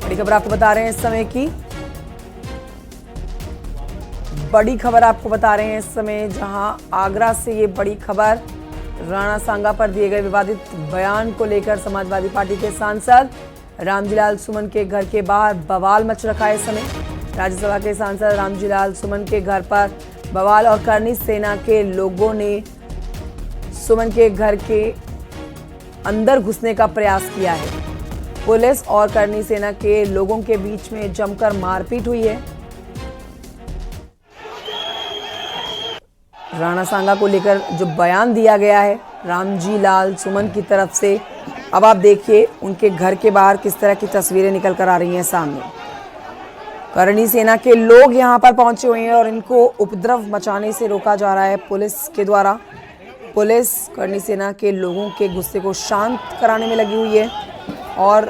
बड़ी खबर आपको बता रहे हैं इस समय की। बड़ी खबर आपको बता रहे हैं इस समय, जहां आगरा से ये बड़ी खबर। राणा सांगा पर दिए गए विवादित बयान को लेकर समाजवादी पार्टी के सांसद रामजीलाल सुमन के घर के बाहर बवाल मच रखा है इस समय। राज्यसभा के सांसद रामजीलाल सुमन के घर पर बवाल और करनी सेना के लोगों ने सुमन के घर के अंदर घुसने का प्रयास किया है। पुलिस और करनी सेना के लोगों के बीच में जमकर मारपीट हुई है। राणा सांगा को लेकर जो बयान दिया गया है रामजीलाल सुमन की तरफ से, अब आप देखिए उनके घर के बाहर किस तरह की तस्वीरें निकल कर आ रही हैं सामने। करनी सेना के लोग यहां पर पहुंचे हुए हैं और इनको उपद्रव मचाने से रोका जा रहा है पुलिस के द्वारा। पुलिस करनी सेना के लोगों के गुस्से को शांत कराने में लगी हुई है और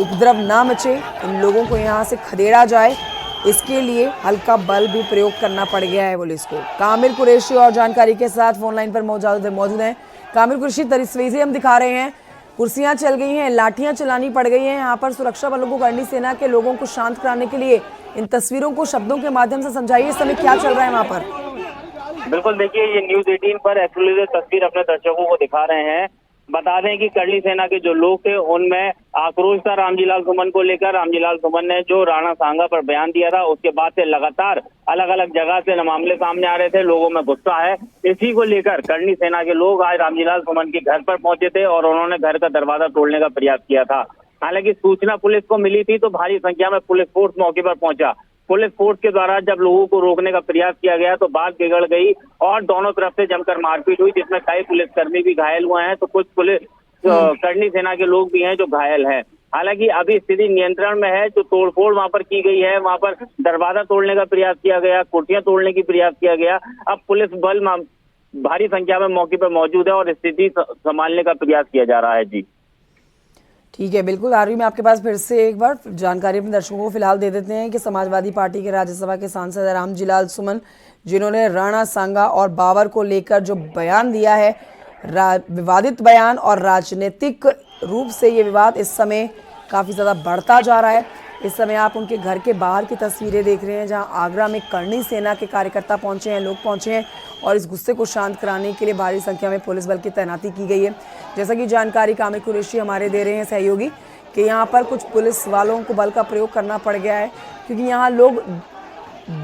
उपद्रव ना मचे, इन लोगों को यहां से खदेड़ा जाए, इसके लिए हल्का बल भी प्रयोग करना पड़ गया है पुलिस को। कामिर कुरैशी और जानकारी के साथ फोन लाइन पर मौजूद हैं। कामिर कुरैशी, तस्वीरें हम दिखा रहे हैं, कुर्सियां चल गई हैं, लाठियां चलानी पड़ गई हैं यहाँ पर सुरक्षा बलों को। करनी सेना के लोगों को शांत कराने के लिए इन तस्वीरों को शब्दों के माध्यम से समझाइए, इस समय क्या चल रहा है वहाँ पर। बिल्कुल, देखिए ये न्यूज़ 18 पर एक्सक्लूसिव तस्वीर अपने दर्शकों को दिखा रहे हैं। बता दें कि करनी सेना के जो लोग थे उनमें आक्रोश था रामजीलाल सुमन को लेकर। रामजीलाल सुमन ने जो राणा सांगा पर बयान दिया था, उसके बाद से लगातार अलग अलग जगह से मामले सामने आ रहे थे, लोगों में गुस्सा है। इसी को लेकर करनी सेना के लोग आज रामजीलाल सुमन के घर पर पहुंचे थे और उन्होंने घर का दरवाजा तोड़ने का प्रयास किया था। हालांकि सूचना पुलिस को मिली थी तो भारी संख्या में पुलिस फोर्स मौके पर पहुंचा। पुलिस फोर्स के द्वारा जब लोगों को रोकने का प्रयास किया गया तो बात बिगड़ गई और दोनों तरफ से जमकर मारपीट हुई, जिसमें कई पुलिसकर्मी भी घायल हुए हैं तो कुछ पुलिस करनी सेना के लोग भी हैं जो घायल हैं। हालांकि अभी स्थिति नियंत्रण में है। जो तोड़फोड़ वहां पर की गई है, वहां पर दरवाजा तोड़ने का प्रयास किया गया, कुर्सियां तोड़ने की प्रयास किया गया। अब पुलिस बल भारी संख्या में मौके पर मौजूद है और स्थिति संभालने का प्रयास किया जा रहा है। जी ठीक है, बिल्कुल आरवी में आपके पास फिर से एक बार जानकारी अपने दर्शकों को फिलहाल दे देते हैं कि समाजवादी पार्टी के राज्यसभा के सांसद रामजीलाल सुमन, जिन्होंने राणा सांगा और बाबर को लेकर जो बयान दिया है, विवादित बयान और राजनीतिक रूप से ये विवाद इस समय काफ़ी ज़्यादा बढ़ता जा रहा है। इस समय आप उनके घर के बाहर की तस्वीरें देख रहे हैं, जहां आगरा में करनी सेना के कार्यकर्ता पहुंचे हैं, लोग पहुंचे हैं और इस गुस्से को शांत कराने के लिए भारी संख्या में पुलिस बल की तैनाती की गई है। जैसा कि जानकारी कामिर कुरैशी हमारे दे रहे हैं सहयोगी कि यहाँ पर कुछ पुलिस वालों को बल का प्रयोग करना पड़ गया है, क्योंकि यहाँ लोग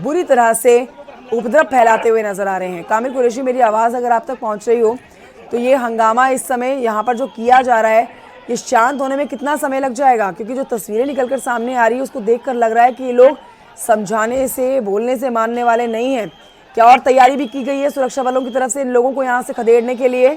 बुरी तरह से उपद्रव फैलाते हुए नजर आ रहे हैं। कामिर कुरैशी, मेरी आवाज़ अगर आप तक पहुँच रही हो तो ये हंगामा इस समय यहाँ पर जो किया जा रहा है, ये शांत होने में कितना समय लग जाएगा? क्योंकि जो तस्वीरें निकलकर सामने आ रही है उसको देखकर लग रहा है कि ये लोग समझाने से, बोलने से मानने वाले नहीं हैं। क्या और तैयारी भी की गई है सुरक्षा बलों की तरफ से इन लोगों को यहाँ से खदेड़ने के लिए?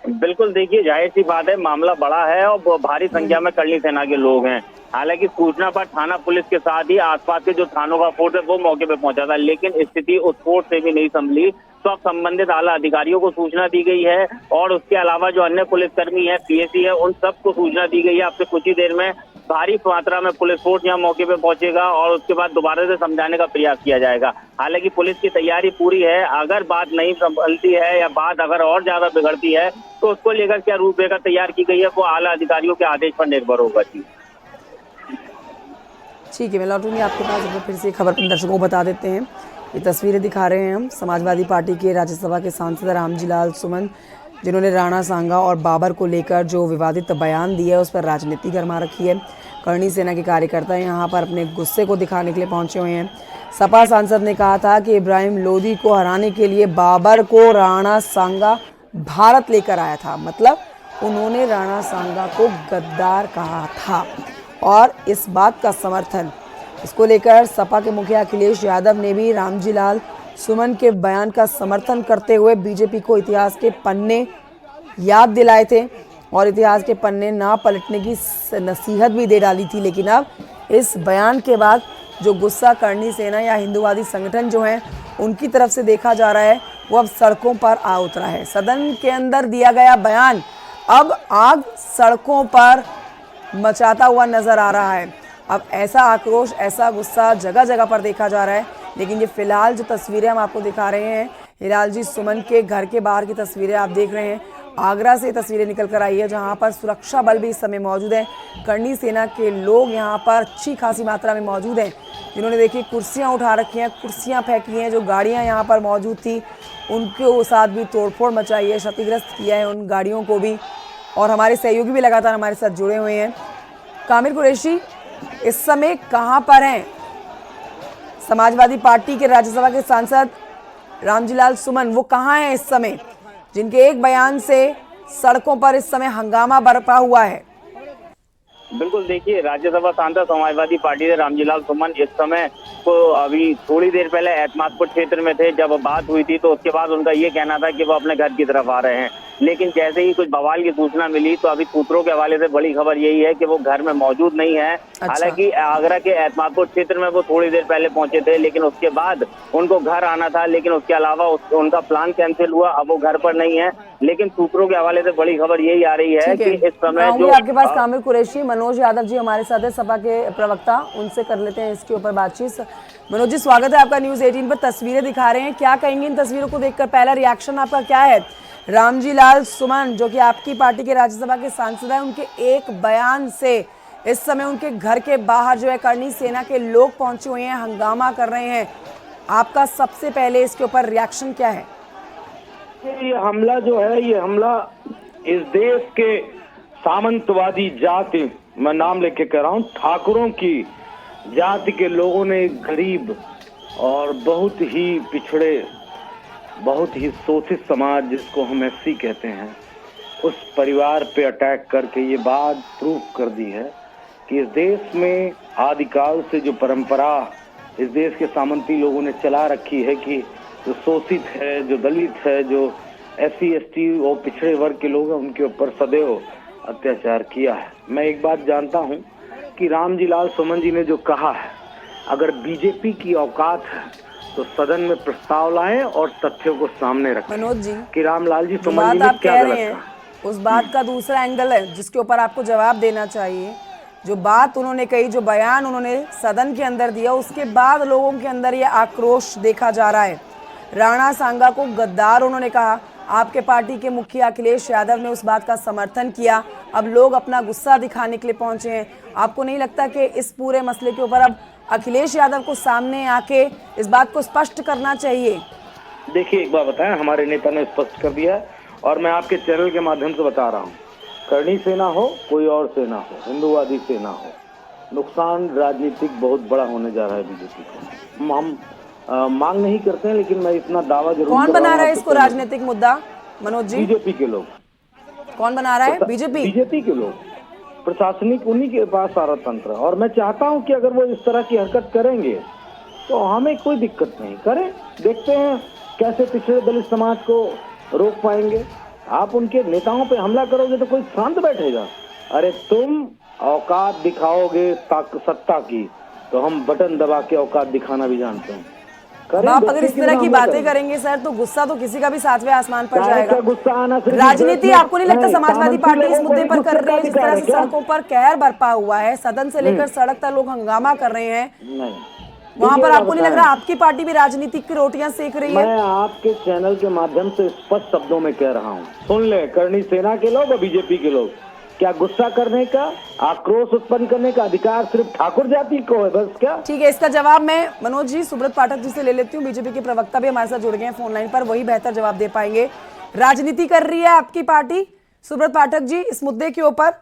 बिल्कुल, देखिए जाहिर सी बात है, मामला बड़ा है और भारी संख्या में करनी सेना के लोग हैं। हालांकि सूचना पर थाना पुलिस के साथ ही आसपास के जो थानों का फोर्स है वो मौके पे पहुंचा था, लेकिन स्थिति उस फोर्स से भी नहीं संभली। तो अब संबंधित आला अधिकारियों को सूचना दी गई है और उसके अलावा जो अन्य पुलिसकर्मी है, पीएसी है, उन सबको सूचना दी गई है। अब से कुछ ही देर में भारी मात्रा में पुलिस फोर्स यहाँ मौके पे पहुंचेगा और उसके बाद दोबारा से समझाने का प्रयास किया जाएगा। हालांकि पुलिस की तैयारी पूरी है। अगर बात नहीं संभलती है या बात अगर और ज्यादा बिगड़ती है तो उसको लेकर क्या रूपरेखा तैयार की गई है वो आला अधिकारियों के आदेश पर निर्भर होगा। जी ठीक है, मैं लौटूंगी आपके पास। फिर से खबर अपने दर्शकों को बता देते हैं, ये तस्वीरें दिखा रहे हैं हम समाजवादी पार्टी के राज्यसभा के सांसद रामजीलाल सुमन, जिन्होंने राणा सांगा और बाबर को लेकर जो विवादित बयान दिया है उस पर राजनीति गरमा रखी है। करनी सेना के कार्यकर्ता यहाँ पर अपने गुस्से को दिखाने के लिए पहुंचे हुए हैं। सपा सांसद ने कहा था कि इब्राहिम लोदी को हराने के लिए बाबर को राणा सांगा भारत लेकर आया था, मतलब उन्होंने राणा सांगा को गद्दार कहा था और इस बात का समर्थन, इसको लेकर सपा के मुखिया अखिलेश यादव ने भी रामजीलाल सुमन के बयान का समर्थन करते हुए बीजेपी को इतिहास के पन्ने याद दिलाए थे और इतिहास के पन्ने ना पलटने की नसीहत भी दे डाली थी। लेकिन अब इस बयान के बाद जो गुस्सा करनी सेना या हिंदूवादी संगठन जो हैं उनकी तरफ से देखा जा रहा है, वो अब सड़कों पर आ उतरा है। सदन के अंदर दिया गया बयान अब आग सड़कों पर मचाता हुआ नजर आ रहा है। अब ऐसा आक्रोश, ऐसा गुस्सा जगह जगह पर देखा जा रहा है। लेकिन ये फिलहाल जो तस्वीरें हम आपको दिखा रहे हैं, हिलाल जी सुमन के घर के बाहर की तस्वीरें आप देख रहे हैं। आगरा से तस्वीरें निकल कर आई है, जहां पर सुरक्षा बल भी इस समय मौजूद है। करनी सेना के लोग यहां पर अच्छी खासी मात्रा में मौजूद हैं, जिन्होंने देखिए कुर्सियां उठा रखी हैं, कुर्सियां फेंकी हैं। जो गाड़ियां यहां पर मौजूद थी उनके साथ भी तोड़फोड़ मचाई है, क्षतिग्रस्त किया है उन गाड़ियों को भी। और हमारे सहयोगी भी लगातार हमारे साथ जुड़े हुए हैं। कामिर कुरैशी, इस समय कहां पर हैं समाजवादी पार्टी के राज्यसभा के सांसद रामजीलाल सुमन? वो कहां हैं इस समय, जिनके एक बयान से सड़कों पर इस समय हंगामा बरपा हुआ है? बिल्कुल, देखिए, राज्यसभा सांसद समाजवादी पार्टी से रामजीलाल सुमन इस समय को अभी थोड़ी देर पहले एतमादपुर क्षेत्र में थे। जब बात हुई थी तो उसके बाद उनका ये कहना था कि वो अपने घर की तरफ आ रहे हैं, लेकिन जैसे ही कुछ बवाल की सूचना मिली तो अभी सूत्रों के हवाले से बड़ी खबर यही है कि वो घर में मौजूद नहीं है। हालांकि आगरा के एतमादपुर क्षेत्र में वो थोड़ी देर पहले पहुंचे थे, लेकिन उसके बाद उनको घर आना था, लेकिन उसके अलावा उनका प्लान कैंसिल हुआ। अब वो घर पर नहीं है, लेकिन सूत्रों के हवाले से बड़ी खबर यही आ रही है कि इस समय जो आपके पास कामिर कुरैशी, मनोज यादव जी हमारे साथ है, सपा के प्रवक्ता, उनसे कर लेते हैं इसके ऊपर बातचीत। मनोज जी, स्वागत है आपका न्यूज़ 18 पर। तस्वीरें दिखा रहे हैं, क्या कहेंगे इन तस्वीरों को देखकर? पहला रिएक्शन आपका क्या है? रामजीलाल सुमन जो कि आपकी पार्टी के राज्यसभा के सांसद हैं, उनके एक बयान से इस समय उनके घर के बाहर जो है करनी सेना के लोग पहुंचे हुए हैं, हंगामा कर रहे हैं। आपका सबसे पहले इसके ऊपर रिएक्शन क्या है? ये हमला जो है, ये हमला इस देश के सामंतवादी जाति, मैं नाम लेके कह रहा हूँ, ठाकुरों की जाति के लोगों ने गरीब और बहुत ही पिछड़े, बहुत ही शोषित समाज, जिसको हम एससी कहते हैं, उस परिवार पे अटैक करके ये बात प्रूव कर दी है कि इस देश में आदिकाल से जो परंपरा इस देश के सामंती लोगों ने चला रखी है कि जो शोषित है, जो दलित है, जो एससी एसटी और पिछड़े वर्ग के लोग हैं, उनके ऊपर सदैव अत्याचार किया है। मैं एक बात जानता हूं कि रामजीलाल सुमन जी ने जो कहा है, अगर बीजेपी की औकात है तो सदन में प्रस्ताव लाएं और तथ्यों को सामने रखें। मनोज जी, कि रामलाल जी सुमन जी बात ने आप क्या कह गलत रहे हैं, कहा? उस बात का दूसरा एंगल है जिसके ऊपर आपको जवाब देना चाहिए। जो बात उन्होंने कही, जो बयान उन्होंने सदन के अंदर दिया, उसके बाद लोगों के अंदर ये आक्रोश देखा जा रहा है। राणा सांगा को गद्दार उन्होंने कहा। आपके पार्टी के मुखिया अखिलेश यादव ने उस बात का समर्थन किया। अब लोग अपना गुस्सा दिखाने के लिए पहुंचे हैं। आपको नहीं लगता कि इस पूरे मसले के ऊपर अब अखिलेश यादव को सामने आके इस बात को स्पष्ट करना चाहिए? देखिए, एक बात बताएं, हमारे नेता ने स्पष्ट कर दिया है और मैं आपके चैनल के माध्यम से बता रहा हूँ, करनी सेना हो, कोई और सेना हो, हिंदूवादी सेना हो, नुकसान राजनीतिक बहुत बड़ा होने जा रहा है बीजेपी को। हम मांग नहीं करते हैं, लेकिन मैं इतना दावा जरूर कौन बना रहा है इसको राजनीतिक मुद्दा, मनोज जी? बीजेपी के लोग। कौन बना रहा है? बीजेपी के लोग, प्रशासनिक, उन्हीं के पास सारा तंत्र। और मैं चाहता हूं कि अगर वो इस तरह की हरकत करेंगे तो हमें कोई दिक्कत नहीं, करें, देखते हैं कैसे पिछड़े दलित समाज को रोक पाएंगे। आप उनके नेताओं पे हमला करोगे तो कोई शांत बैठेगा? अरे तुम औकात दिखाओगे सत्ता की, तो हम बटन दबा के औकात दिखाना भी जानते हैं। आप अगर इस तरह की बातें करेंगे सर, तो गुस्सा तो किसी का भी सातवें आसमान पर जाएगा। गुस्सा आना, राजनीति आपको नहीं लगता समाजवादी पार्टी इस मुद्दे पर कर रही है? जिस तरह से सड़कों पर कहर बरपा हुआ है, सदन से लेकर सड़क तक लोग हंगामा कर रहे हैं, वहाँ पर आपको नहीं लग रहा आपकी पार्टी भी राजनीतिक की रोटियां सेक रही है? मैं आपके चैनल के माध्यम से स्पष्ट शब्दों में कह रहा हूँ, सुन ले, करनी सेना के लोग और बीजेपी के लोग, क्या गुस्सा करने का, आक्रोश उत्पन्न करने का अधिकार सिर्फ ठाकुर जाति को है बस? क्या ठीक है, इसका जवाब मैं मनोज जी सुब्रत पाठक जी से ले लेती हूँ। बीजेपी के प्रवक्ता भी हमारे साथ जुड़ गए हैं फोन लाइन पर, वही बेहतर जवाब दे पाएंगे। राजनीति कर रही है आपकी पार्टी, सुब्रत पाठक जी, इस मुद्दे के ऊपर?